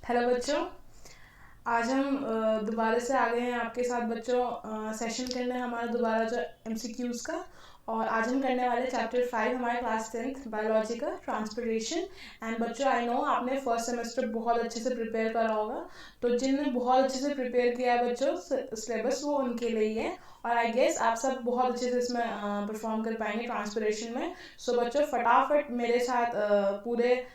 Hello बच्चों, आज हम दोबारा से आ गए हैं आपके साथ बच्चों सेशन करने हमारा दोबारा जो MCQs का। और आज हम करने वाले चैप्टर 5 हमारे क्लास 10th बायोलॉजी का ट्रांसपोर्टेशन। एंड बच्चों आई नो आपने फर्स्ट सेमेस्टर बहुत अच्छे से प्रिपेयर करा होगा, तो जिनने बहुत अच्छे से प्रिपेयर किया है बच्चों सिलेबस वो उनके लिए ही है। और आई गेस आप सब बहुत अच्छे से इसमें परफॉर्म कर पाएंगे ट्रांसपोर्टेशन में। सो बच्चों फटाफट मेरे साथ पूरे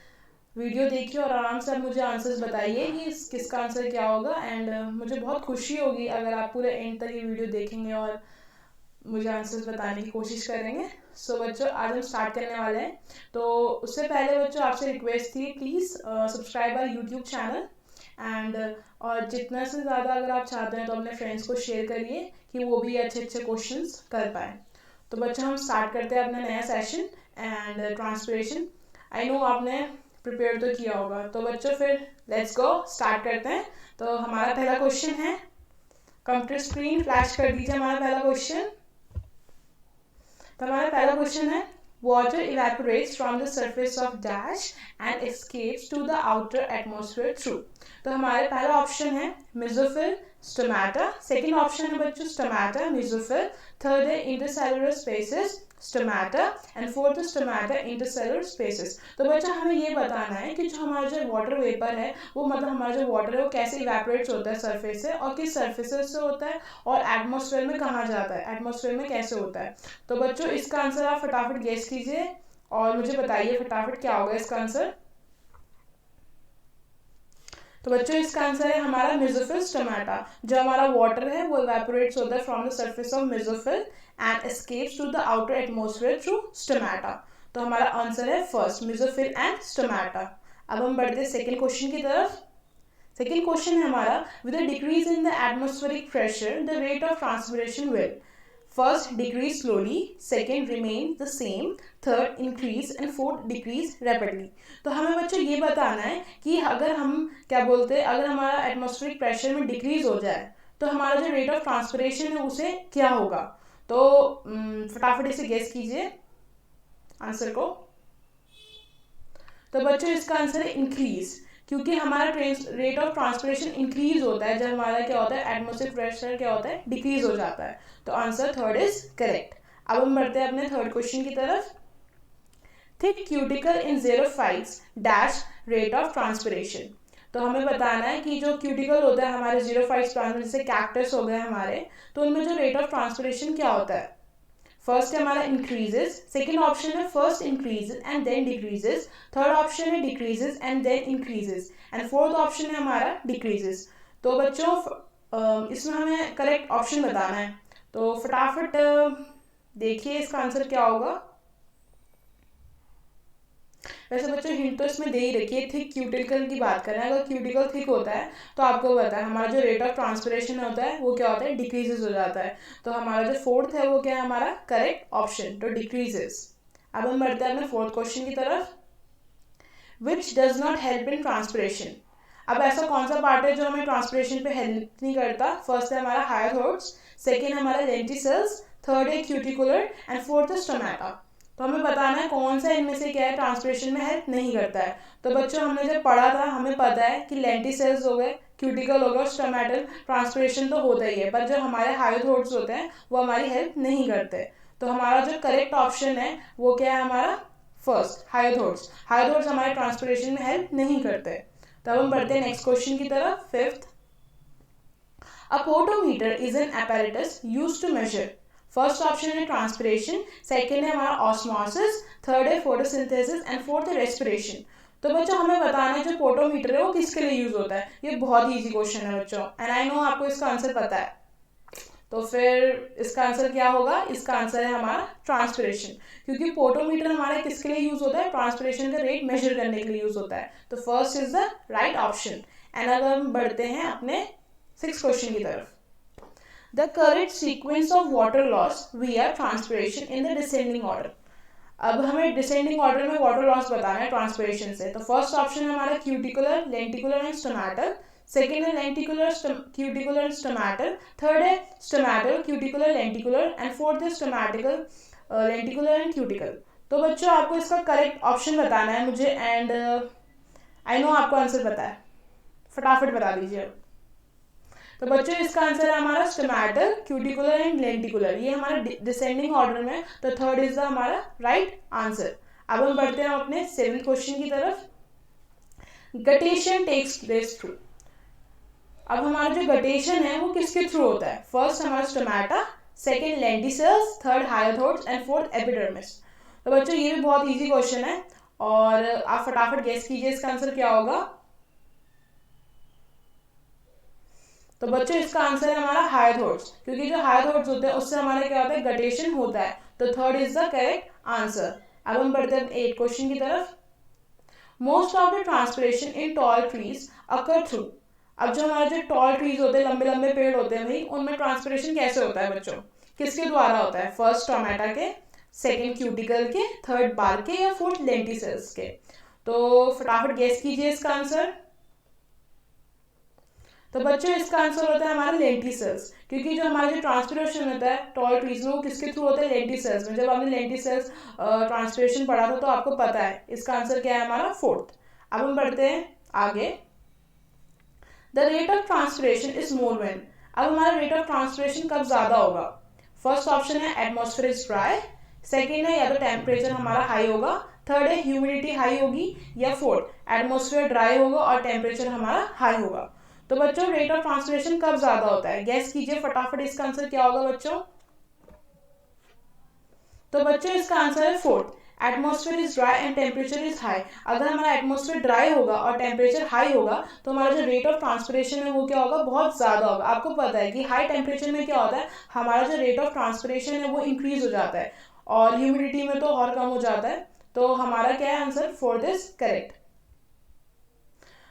वीडियो देखिए और आराम से आप मुझे आंसर्स बताइए कि किसका आंसर क्या होगा। एंड मुझे बहुत खुशी होगी अगर आप पूरे एंड तक ये वीडियो देखेंगे और मुझे आंसर्स बताने की कोशिश करेंगे। सो बच्चों आज हम स्टार्ट करने वाले हैं, तो उससे पहले बच्चों आपसे रिक्वेस्ट थी please subscribe our YouTube channel. And और जितना से ज़्यादा अगर आप चाहते हैं तो अपने फ्रेंड्स को शेयर करिए कि वो भी अच्छे अच्छे क्वेश्चंस कर पाए। तो बच्चों हम स्टार्ट करते हैं अपना नया session and transportation. I know आपने प्रिपेयर तो किया होगा, तो बच्चों फिर लेट्स गो स्टार्ट करते हैं। तो हमारा पहला क्वेश्चन है, कंप्यूटर स्क्रीन फ्लैश कर दीजिए हमारा पहला क्वेश्चन। तो हमारा पहला क्वेश्चन है, water evaporates from the surface of dash and escapes to the outer atmosphere through। तो हमारे पहला ऑप्शन है मेसोफिल, स्टोमेटा। सेकंड ऑप्शन है बच्चों स्टोमेटा, मेसोफिल। थर्ड है intercellular spaces, stomata. And fourth stomata, intercellular spaces. तो बच्चों हमें ये बताना है कि जो हमारा जो वाटर वेपर है वो मतलब हमारा जो वाटर है वो कैसे इवेपोरेट्स होता है सरफेस से और किस सरफेसेस से होता है और एटमॉस्फेयर में कहाँ जाता है, एटमॉस्फेयर में कैसे होता है। तो बच्चों इसका आंसर आप फटाफट गेस कीजिए और मुझे बताइए फटाफट क्या होगा इसका आंसर। तो बच्चों इसका आंसर है हमारा मेसोफिल स्टोमेटा। जो हमारा वाटर है वो इवेपोरेट्स होता है from the surface of mesophyll and escapes to the outer atmosphere through stomata. तो हमारा आंसर है फर्स्ट मेसोफिल एंड स्टोमेटा। अब हम बढ़ते हैं सेकंड क्वेश्चन की तरफ। सेकंड क्वेश्चन है हमारा, with a decrease in the atmospheric pressure the rate of transpiration will first decrease slowly, second remain the same, third increase and fourth decrease rapidly. तो हमें बच्चों ये बताना है कि अगर हम क्या बोलते हैं, अगर हमारा एटमॉस्फेरिक प्रेशर में डिक्रीज हो जाए तो हमारा जो रेट ऑफ ट्रांसपिरेशन है उसे क्या होगा। तो फटाफट इसे गेस कीजिए आंसर को। तो बच्चों इसका आंसर है इंक्रीज, क्योंकि हमारा रेट ऑफ ट्रांसपिरेशन इंक्रीज होता है जब हमारा क्या होता है एटमॉस्फेरिक प्रेशर क्या होता है डिक्रीज हो जाता है। तो आंसर थर्ड इज करेक्ट। अब हम बढ़ते हैं अपने थर्ड क्वेश्चन की तरफ। Thick cuticle in xerophytes dash rate of transpiration. तो हमें बताना है कि जो क्यूटिकल होता है हमारे ज़ेरोफाइट्स प्लांट जैसे कैक्टस हो गए हमारे, तो उनमें जो रेट ऑफ ट्रांसपिरेशन क्या होता है। फर्स्ट है हमारा इंक्रीजेस, सेकेंड ऑप्शन है first increases and then decreases, third option है decreases and then increases, and fourth option है हमारा डिक्रीजेस। तो बच्चों इसमें हमें करेक्ट ऑप्शन बताना है, तो फटाफट देखिए इसका आंसर क्या होगा। वैसे बच्चों हिंट तो इसमें दे ही रखिए, थिक क्यूटिकल की बात करें, अगर क्यूटिकल थिक होता है तो आपको पता है हमारा जो रेट ऑफ ट्रांसपिरेशन होता है वो क्या होता है डिक्रीजेस हो जाता है। तो हमारा जो फोर्थ है वो क्या है हमारा करेक्ट ऑप्शन, तो डिक्रीजेस। अब हम बढ़ते हैं अपने फोर्थ क्वेश्चन की तरफ। Which does not help in transpiration. अब ऐसा कौन सा पार्ट है जो हमें ट्रांसपिरेशन पे हेल्प नहीं करता। फर्स्ट है हमारा हायोथोर्स, सेकेंड है हमारा लेंटिसेल्स, थर्ड है क्यूटिकुलर एंड फोर्थ है स्टोमेटा। तो हमें बताना है कौन सा इनमें से क्या है ट्रांसपिरेशन में हेल्प नहीं करता है। तो बच्चों हमने जब पढ़ा था हमें पता है कि लेंटिसेल्स हो गए, क्यूटिकल हो गया, स्टोमेटल ट्रांसपिरेशन तो होता ही है, पर जो हमारे हायोथोर्स होते हैं वो हमारी हेल्प नहीं करते। तो हमारा जो करेक्ट ऑप्शन है वो क्या है हमारा फर्स्ट हायोथोर्स। हायोथोर्स हमारे ट्रांसपिरेशन में हेल्प नहीं करते। तब हम बढ़ते हैं नेक्स्ट क्वेश्चन की तरफ। Fifth, a potometer is an apparatus used to measure। First option है ट्रांसपिरेशन, सेकेंड है हमारा ऑस्मोसिस, थर्ड है फोटोसिंथेसिस एंड फोर्थ है रेस्पिरेशन। तो बच्चों हमें बताना है जो पोटोमीटर है वो किसके लिए यूज होता है। ये बहुत ही इजी क्वेश्चन है बच्चों, एंड आई नो आपको इसका आंसर पता है। तो फिर इसका आंसर क्या होगा, इसका आंसर है हमारा ट्रांसपिरेशन, क्योंकि पोटोमीटर हमारा किसके लिए यूज होता है ट्रांसपिरेशन का रेट मेजर करने के लिए यूज होता है। तो first is the right option. And अगर हम बढ़ते हैं अपने सिक्स क्वेश्चन की तरफ। The correct sequence of water loss via transpiration in the descending order। अब हमें डिसेंडिंग ऑर्डर में वाटर लॉस बताना है ट्रांसपिरेशन से। तो फर्स्ट ऑप्शन है हमारा cuticular, lenticular and stomatal, second है lenticular, cuticular and stomatal, third है stomatal, cuticular, lenticular and fourth है स्टोमेटिकल, लेंटिकुलर एंड क्यूटिकल। तो बच्चों आपको इसका करेक्ट ऑप्शन बताना है मुझे, एंड आई नो आपको आंसर पता है। फटाफट बता दीजिए। तो बच्चों इसका आंसर है हमारा स्टोमेटल, क्यूटिकुलर एंड लेंटिकुलर। ये हमारा डिसेंडिंग ऑर्डर में, तो थर्ड इज द हमारा राइट आंसर। अब हम बढ़ते हैं अपने 7th क्वेश्चन की तरफ। Guttation takes place through. अब हमारा जो गटेशन है वो किसके थ्रू होता है? फर्स्ट हमारा stomata, second lenticels, third hydathodes and fourth epidermis. तो बच्चों ये भी बहुत इजी क्वेश्चन है और आप फटाफट गेस कीजिए इसका आंसर क्या होगा। तो बच्चों इसका आंसर है हमारा हायोथोर्स, क्योंकि जो हायोथोर्स होते हैं उससे हमारा क्या होता है? गटेशन होता है। तो third is the correct answer. अब हम बढ़ते हैं 8th क्वेश्चन की तरफ। Most of the transpiration in tall trees occur through. अब जो हमारे जो टॉल ट्रीज होते हैं, लंबे लंबे पेड़ होते हैं भाई, उनमें ट्रांसपिरेशन कैसे होता है बच्चों? किसके द्वारा होता है? फर्स्ट स्टोमेटा के, सेकेंड क्यूटिकल के, थर्ड बार्क के या फोर्थ लेंटिसेल्स के। तो फटाफट गेस कीजिए इसका आंसर। तो बच्चों इसका आंसर होता है हमारा लेंटिसेल्स, क्योंकि जो हमारा जो ट्रांसपिरेशन होता है टॉल ट्रीज में वो किसके थ्रू होता है? लेंटिसेल्स में। जब आपने लेंटिसेल्स ट्रांसपिरेशन पढ़ा था तो आपको पता है इसका आंसर क्या है हमारा? फोर्थ। अब हम बढ़ते हैं आगे। The rate of transpiration is more when. अब हमारा रेट ऑफ ट्रांसपिरेशन कब ज्यादा होगा? फर्स्ट ऑप्शन है एटमॉस्फेयर इज ड्राई, सेकेंड है या तो टेम्परेचर हमारा हाई होगा, थर्ड है ह्यूमिडिटी हाई होगी, या फोर्थ एटमॉस्फेयर ड्राई होगा और टेम्परेचर हमारा हाई होगा। तो बच्चों रेट ऑफ ट्रांसपिरेशन कब ज्यादा होता है? गैस कीजिए फटाफट इसका आंसर क्या होगा बच्चों। तो बच्चों इसका आंसर है fourth, atmosphere is dry and temperature is high. अगर हमारा एटमॉस्फेयर ड्राई होगा और टेम्परेचर हाई होगा तो हमारा जो रेट ऑफ ट्रांसपिरेशन है वो क्या होगा? बहुत ज्यादा होगा। आपको पता है कि हाई टेम्परेचर में क्या होता है? हमारा जो रेट ऑफ ट्रांसपिरेशन है वो इंक्रीज हो जाता है और ह्यूमिडिटी में तो और कम हो जाता है। तो हमारा क्या है आंसर? Fourth is correct.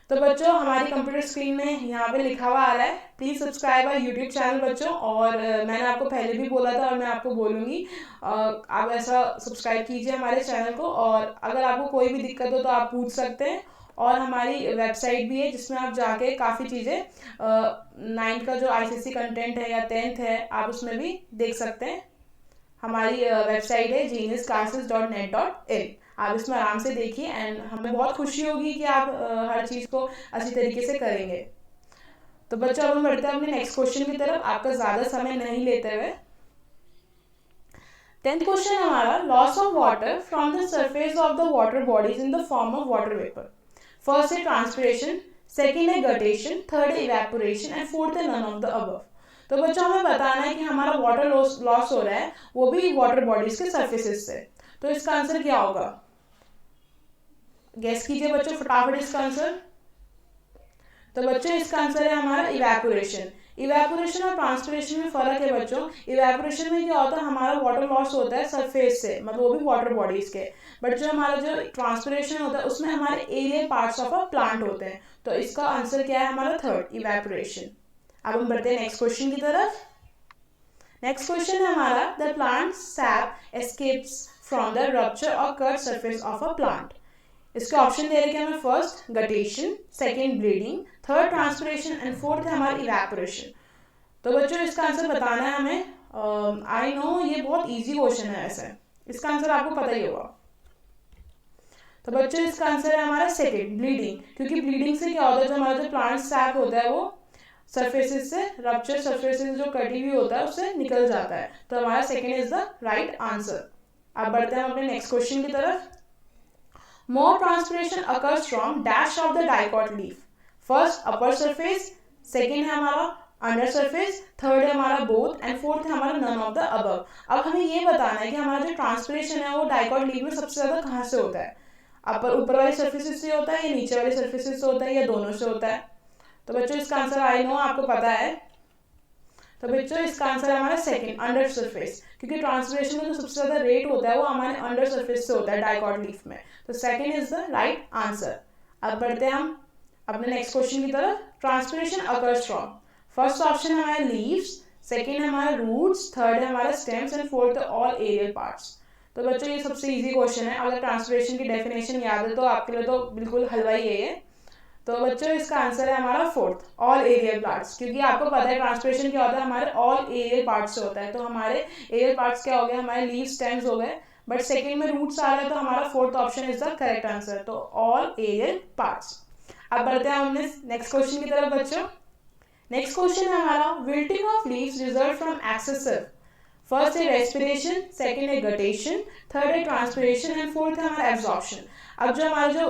तो बच्चों हमारी कंप्यूटर स्क्रीन में यहाँ पे लिखा हुआ आ रहा है please subscribe our YouTube channel बच्चों। और मैंने आपको पहले भी बोला था और मैं आपको बोलूँगी, आप ऐसा सब्सक्राइब कीजिए हमारे चैनल को। और अगर आपको कोई भी दिक्कत हो तो आप पूछ सकते हैं। और हमारी वेबसाइट भी है जिसमें आप जाके काफ़ी चीज़ें 9th का जो ICSE कंटेंट है या 10th है आप उसमें भी देख सकते हैं। हमारी वेबसाइट है geniusclasses.net.in। आप इसमें आराम से देखिए एंड हमें बहुत खुशी होगी कि आप हर चीज़ को अच्छी तरीके से करेंगे। तो बच्चों अब हम बढ़ते हैं अपने नेक्स्ट क्वेश्चन की तरफ, आपका ज़्यादा समय नहीं लेते हुए। 10th क्वेश्चन हमारा loss of water from the surface of the water bodies in the form of water vapour. First है ट्रांसपिरेशन, सेकेंड है गटेशन, थर्ड है इवेपोरेशन एंड फोर्थ है नन ऑफ द अबव। तो बच्चों हमें बताना है कि हमारा वाटर लॉस हो रहा है वो भी वाटर बॉडीज के सरफेसेस से। तो इसका आंसर क्या होगा? गैस कीजिए बच्चों फटाफट इसका आंसर। तो बच्चों इसका आंसर है हमारा इवेपोरेशन। इवेपोरेशन और ट्रांसपिरेशन में फर्क है बच्चों। इवेपोरेशन में क्या होता है? हमारा वाटर लॉस होता है सरफेस से, मतलब वो भी वाटर बॉडीज के। बट जो हमारा जो ट्रांसपिरेशन होता है उसमें हमारे aerial parts of a plant होते हैं। तो इसका आंसर क्या है हमारा? Third, evaporation. अब हम बढ़ते हैं नेक्स्ट क्वेश्चन की तरफ। नेक्स्ट क्वेश्चन है हमारा the plant sap escapes from the rupture और cut surface of a plant. इसके ऑप्शन दे रखे हमें first guttation, second bleeding, third transpiration and fourth है हमारा इवेपोरेशन। तो बच्चों इसका आंसर बताना है हमें। आई नो ये बहुत इजी क्वेश्चन है, ऐसे इसका आंसर आपको पता ही होगा। तो बच्चों इसका आंसर है हमारा सेकेंड, ब्लीडिंग, क्योंकि ब्लीडिंग से क्या होता है? जो हमारा जो प्लांट सैप होता है वो सरफेसेस से, रप्चर सरफेसेस जो कटी हुई होता है उससे निकल जाता है। तो हमारा second is the right answer. अब बढ़ते हैं अपने नेक्स्ट क्वेश्चन की तरफ। More transpiration occurs from dash of the dicot leaf. First upper surface, second है हमारा अंडर सरफेस, थर्ड है हमारा बोथ एंड फोर्थ है हमारा नन ऑफ द अबव। अब हमें ये बताना है कि हमारा जो ट्रांसपिरेशन है वो डाइकॉट लीफ में सबसे ज्यादा कहाँ से होता है? ऊपर वाली सरफेसेस से होता है या नीचे वाली सरफेसेस से होता है या दोनों से होता है? तो बच्चों इसका आंसर आई नो आपको पता है। तो बच्चों इसका आंसर है हमारा सेकंड, अंडर सरफेस, क्योंकि ट्रांसपिरेशन का जो सबसे ज्यादा रेट होता है वो हमारे अंडर सरफेस से होता है डाइकॉट लीफ में। तो second is the right answer. अब बढ़ते हैं हम अपने नेक्स्ट क्वेश्चन की तरफ। Transpiration occurs from, first option है हमारा लीव्स, सेकंड है हमारा रूट्स, थर्ड है हमारा स्टेम्स एंड फोर्थ है ऑल एरियल पार्ट्स। तो बच्चों ये सबसे इजी क्वेश्चन है, अगर ट्रांसपिरेशन की डेफिनेशन याद है तो आपके लिए तो बिल्कुल हलवा ही है ये। तो बच्चों इसका आंसर है हमारा फोर्थ, ऑल एरियल पार्ट्स, क्योंकि आपको पता है ट्रांसपिरेशन क्या होता है? हमारे ऑल एरियल पार्ट्स से होता है। तो हमारे एरियल पार्ट्स क्या हो गए? हमारे लीव स्टेम्स हो गए, बट सेकंड में रूट्स आ रहा है तो हमारा fourth option is the correct answer. तो ऑल एरियल पार्ट्स। अब बढ़ते हैं हमने नेक्स्ट क्वेश्चन की तरफ बच्चों। नेक्स्ट क्वेश्चन है हमारा, wilting of leaves result from excessive, first है रेस्पिरेशन, सेकंड है गटेशन, थर्ड है ट्रांसपिरेशन एंड फोर्थ है हमारा एब्जॉर्प्शन। अब जो हमारा जो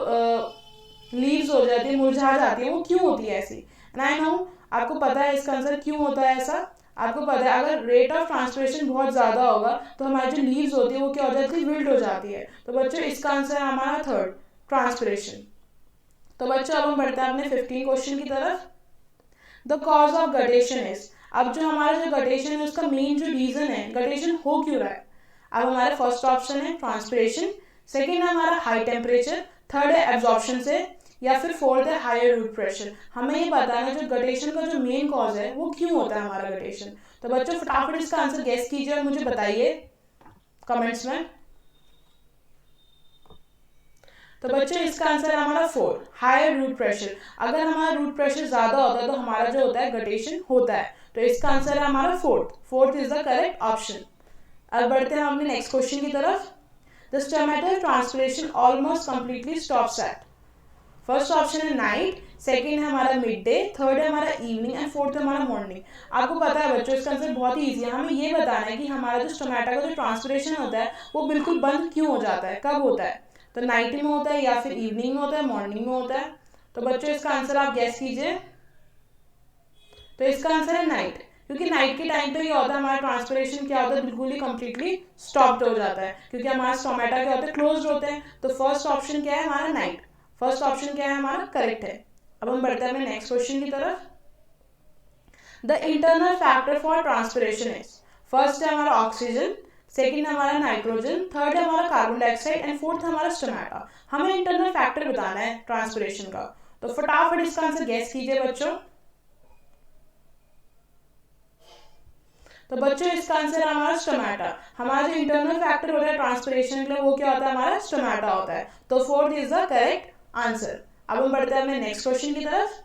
लीव्स हो जाती है, मुरझा जाती है, वो क्यों होती है ऐसी? एंड आई नो आपको पता है इसका आंसर क्यों होता है ऐसा। आपको पता है अगर रेट ऑफ ट्रांसपिरेशन बहुत ज़्यादा होगा तो हमारी जो लीव्स होती है वो क्या हो जाती है, विल्ट हो जाती है। तो बच्चों इसका आंसर है हमारा थर्ड, ट्रांसपिरेशन। तो बच्चों अब हम बढ़ते हैं अपने 15 क्वेश्चन की तरफ। The cause of guttation is, अब जो हमारा जो गटेशन है उसका मेन जो रीजन है, गटेशन हो क्यों रहा है। अब हमारा फर्स्ट ऑप्शन है ट्रांसपिरेशन, सेकेंड है हमारा हाई टेम्परेचर, थर्ड है एब्जॉर्प्शन से, या फिर फोर्थ है हायर रूट प्रेशर। हमें ये बताना है जो गटेशन का जो मेन कॉज है वो क्यों होता है हमारा गटेशन। तो बच्चों फटाफट इसका आंसर गेस कीजिए और मुझे बताइए कमेंट्स में। तो बच्चों इसका आंसर है हमारा 4, हायर रूट प्रेशर। अगर हमारा रूट प्रेशर ज्यादा होता है तो हमारा जो होता है गटेशन होता है। तो इसका आंसर है हमारा fourth is the correct option. अब बढ़ते हैं अपने नेक्स्ट क्वेश्चन की तरफ। The stomatal transpiration almost completely stops at, first option है नाइट, सेकंड है हमारा मिड डे, थर्ड है हमारा इवनिंग एंड फोर्थ है हमारा मॉर्निंग। आपको पता है बच्चों इसका आंसर बहुत ही इजी है। हमें ये बताना है कि हमारा जो स्टोमेटा का जो ट्रांसपिरेशन होता है वो बिल्कुल बंद क्यों हो जाता है, कब होता है। तो नाइट में होता है या फिर इवनिंग में होता है, मॉर्निंग में होता है। तो बच्चों इसका आंसर आप गैस कीजिए। तो इसका आंसर है नाइट, क्योंकि नाइट के टाइम पे क्या होता है हमारा ट्रांसपिरेशन क्या होता है, बिल्कुल ही कंप्लीटली स्टॉप्ड हो जाता है, क्योंकि हमारा स्टोमेटा क्या होता है, क्लोज्ड होते हैं। तो फर्स्ट ऑप्शन क्या है हमारा नाइट, फर्स्ट ऑप्शन क्या है हमारा करेक्ट है। अब हम बढ़ते हैं अपने नेक्स्ट क्वेश्चन की तरफ। The internal factor for transpiration is, first है हमारा ऑक्सीजन, सेकंड हमारा नाइट्रोजन, थर्ड है हमारा कार्बन डाइऑक्साइड एंड फोर्थ हमारा स्टोमेटा। हमें इंटरनल फैक्टर बताना है ट्रांसपिरेशन का। तो फटाफट इसका आंसर गैस कीजिए बच्चों। तो बच्चों इसका आंसर है हमारा स्टोमेटा। हमारा जो इंटरनल फैक्टर होता है ट्रांसपिरेशन के लिए वो क्या होता है, हमारा स्टोमेटा होता है। तो fourth is the correct answer. अब हम बढ़ते हैं अपने नेक्स्ट क्वेश्चन की तरफ।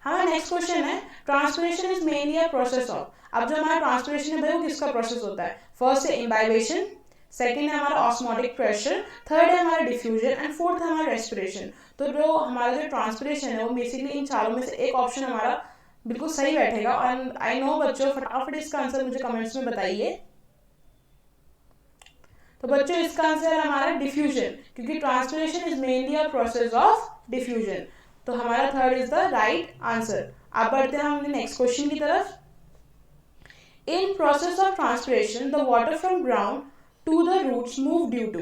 हमारा नेक्स्ट क्वेश्चन है, transpiration is mainly a process of, अब जो हमारा ट्रांसपिरेशन है भाई वो किसका प्रोसेस होता है। फर्स्ट है इम्बाइबेशन, सेकंड है हमारा ऑस्मोटिक प्रेशर, थर्ड है हमारा डिफ्यूजन एंड फोर्थ है हमारा रेस्पिरेशन। तो जो हमारा जो ट्रांसपिरेशन है वो बेसिकली इन चारों में से एक ऑप्शन हमारा बिल्कुल सही बैठेगा। और आई नो बच्चों फटाफट इसका आंसर मुझे कमेंट्स में बताइए। तो बच्चों इसका आंसर है हमारा डिफ्यूजन, क्योंकि transpiration is mainly a process of diffusion. तो हमारा third is the right answer. अब बढ़ते हैं हमने नेक्स्ट क्वेश्चन की तरफ। In process of transpiration the water from ground to the roots move due to,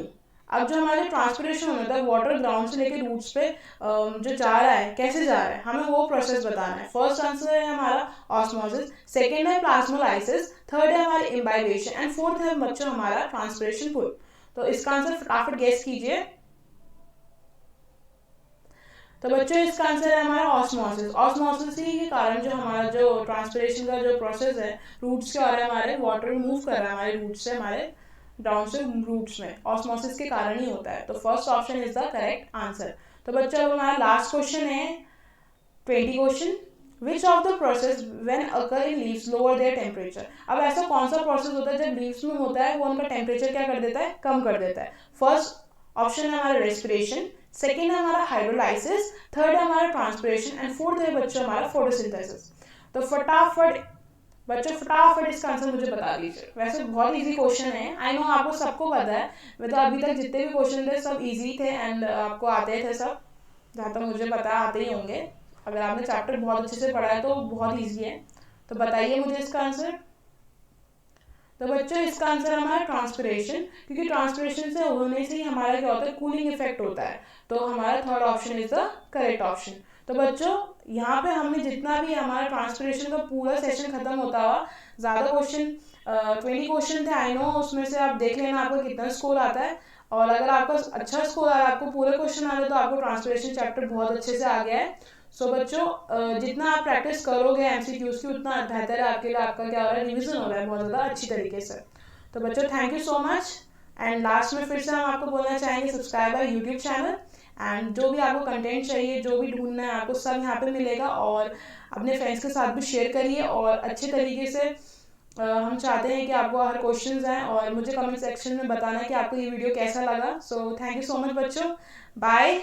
अब जो हमारा ट्रांसपिरेशन होता है वाटर ग्राउंड से लेकर रूट्स पे जो जा रहा है, कैसे जा रहा है, हमें वो प्रोसेस बताना है। फर्स्ट आंसर है हमारा ऑस्मोसिस, सेकंड है प्लाज्मोलाइसिस, थर्ड है हमारा इम्बाइबेशन एंड फोर्थ है बच्चों हमारा ट्रांसपिरेशन पुल। तो इसका आंसर फटाफट गेस कीजिए। तो बच्चों इसका आंसर है हमारा ऑस्मोसिस। ऑस्मोसिस ही के कारण जो हमारा जो ट्रांसपिरेशन का जो प्रोसेस है रूट्स के आ रहा है, हमारे वाटर मूव कर रहा है हमारे रूट्स से हमारे ग्राउंड से रूट्स में, ऑस्मोसिस के कारण ही होता है। तो first option is the correct answer. तो बच्चों अब हमारा लास्ट क्वेश्चन है 20 question. Which of the process when occur in leaves lower their temperature, अब ऐसा कौन सा प्रोसेस होता है जब लीव्स में होता है वो उनका टेम्परेचर क्या कर देता है, कम कर देता है। फर्स्ट ऑप्शन है हमारा रेस्पिरेशन, सेकेंड है हमारा हाइड्रोलाइसिस, थर्ड है हमारा ट्रांसपिरेशन एंड फोर्थ है बच्चों हमारा फोटोसिंथेसिस। तो फटाफट बच्चों फटाफट इसका आंसर मुझे बता दीजिए। वैसे बहुत इजी क्वेश्चन है, आई नो आपको सबको पता है, मतलब अभी तक जितने भी क्वेश्चन थे सब इजी थे एंड आपको आते थे सब, जहाँ तक मुझे पता आते ही होंगे। अगर आपने चैप्टर बहुत अच्छे से पढ़ा है तो बहुत इजी है। तो बताइए मुझे इसका आंसर। तो बच्चों इसका आंसर हमारा ट्रांसपिरेशन, क्योंकि ट्रांसपिरेशन से होने से ही हमारा क्या होता है, कूलिंग इफेक्ट होता है। तो हमारा third option is the correct option. तो बच्चों यहाँ पे हमने जितना भी हमारा ट्रांसपिरेशन का पूरा सेशन खत्म होता हुआ, ज़्यादा क्वेश्चन 20 क्वेश्चन थे आई नो, उसमें से आप देख लेना आपका कितना स्कोर आता है। और अगर आपका अच्छा स्कोर आ रहा है, आपको पूरे क्वेश्चन आ रहे तो आपको ट्रांसपिरेशन चैप्टर बहुत अच्छे से आ गया है। सो बच्चों जितना आप प्रैक्टिस करोगे एमसीक्यूज की उतना बेहतर है आपके लिए, आपका क्या हो रहा है, रिवीजन हो रहा है बहुत ज़्यादा अच्छी तरीके से। तो बच्चों thank you so much. And last में फिर से हम आपको बोलना चाहेंगे subscribe our YouTube channel, and जो भी आपको कंटेंट चाहिए, जो भी ढूंढना है आपको सब यहाँ पे मिलेगा। और अपने फ्रेंड्स के साथ भी शेयर करिए और अच्छे तरीके से हम चाहते हैं कि आपको हर क्वेश्चंस आएँ और मुझे कमेंट सेक्शन में बताना है कि आपको ये वीडियो कैसा लगा। So thank you so much बच्चों, बाय।